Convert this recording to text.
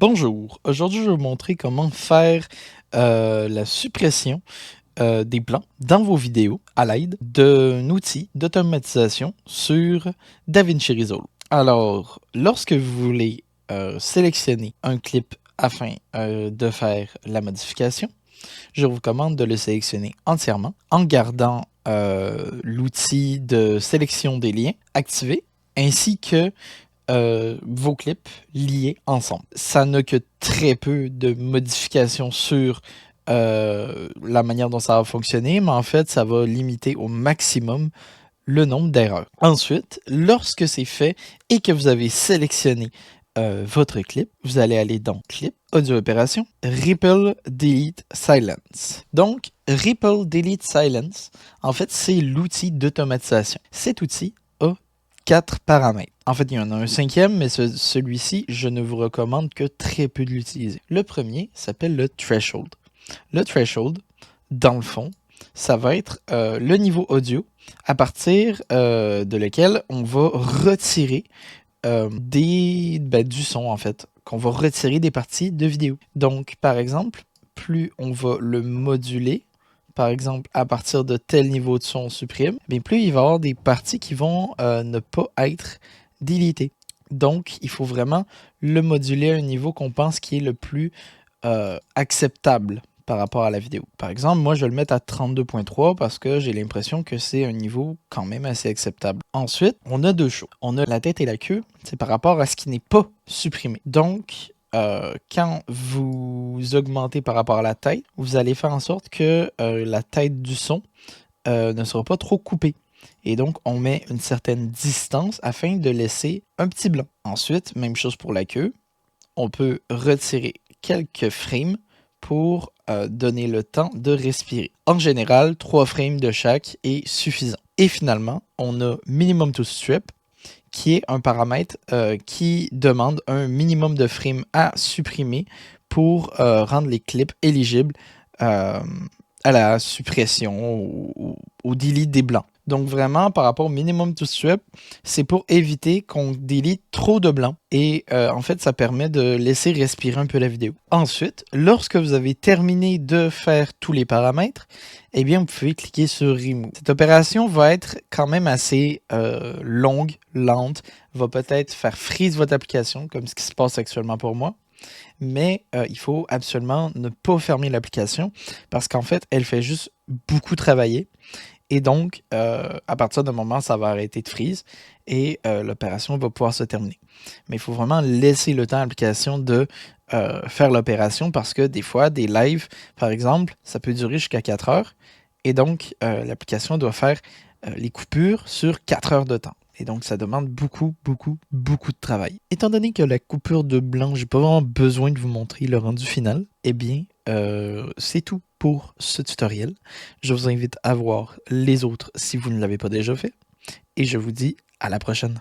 Bonjour, aujourd'hui je vais vous montrer comment faire la suppression des plans dans vos vidéos à l'aide d'un outil d'automatisation sur DaVinci Resolve. Alors, lorsque vous voulez sélectionner un clip afin de faire la modification, je vous recommande de le sélectionner entièrement en gardant l'outil de sélection des liens activé ainsi que vos clips liés ensemble. Ça n'a que très peu de modifications sur la manière dont ça va fonctionner, mais en fait, ça va limiter au maximum le nombre d'erreurs. Ensuite, lorsque c'est fait et que vous avez sélectionné votre clip, vous allez aller dans Clip, Audio Opération, Ripple, Delete, Silence. Donc, Ripple, Delete, Silence, en fait, c'est l'outil d'automatisation. Cet outil a 4 paramètres. En fait, il y en a un cinquième, mais celui-ci, je ne vous recommande que très peu de l'utiliser. Le premier s'appelle le threshold. Le threshold, dans le fond, ça va être le niveau audio à partir de lequel on va retirer du son, en fait, qu'on va retirer des parties de vidéo. Donc, par exemple, plus on va le moduler, par exemple, à partir de tel niveau de son on supprime, bien plus il va y avoir des parties qui vont ne pas être déletées. Donc, il faut vraiment le moduler à un niveau qu'on pense qui est le plus acceptable par rapport à la vidéo. Par exemple, moi, je vais le mettre à 32.3 parce que j'ai l'impression que c'est un niveau quand même assez acceptable. Ensuite, on a deux choses. On a la tête et la queue, c'est par rapport à ce qui n'est pas supprimé. Donc, quand vous augmentez par rapport à la tête, vous allez faire en sorte que la tête du son ne sera pas trop coupée. Et donc, on met une certaine distance afin de laisser un petit blanc. Ensuite, même chose pour la queue. On peut retirer quelques frames pour donner le temps de respirer. En général, 3 frames de chaque est suffisant. Et finalement, on a Minimum to Strip, qui est un paramètre qui demande un minimum de frames à supprimer pour rendre les clips éligibles à la suppression ou au delete des blancs. Donc vraiment, par rapport au minimum to strip, c'est pour éviter qu'on delete trop de blancs. Et en fait, ça permet de laisser respirer un peu la vidéo. Ensuite, lorsque vous avez terminé de faire tous les paramètres, eh bien, vous pouvez cliquer sur Remove. Cette opération va être quand même assez longue, lente, va peut-être faire freeze votre application, comme ce qui se passe actuellement pour moi. Mais il faut absolument ne pas fermer l'application parce qu'en fait, elle fait juste beaucoup travailler. Et donc, à partir d'un moment, ça va arrêter de freeze et l'opération va pouvoir se terminer. Mais il faut vraiment laisser le temps à l'application de faire l'opération parce que des fois, des lives, par exemple, ça peut durer jusqu'à 4 heures. Et donc, l'application doit faire les coupures sur 4 heures de temps. Et donc, ça demande beaucoup, beaucoup, beaucoup de travail. Étant donné que la coupure de blanc, j'ai pas vraiment besoin de vous montrer le rendu final, eh bien, c'est tout pour ce tutoriel. Je vous invite à voir les autres si vous ne l'avez pas déjà fait. Et je vous dis à la prochaine.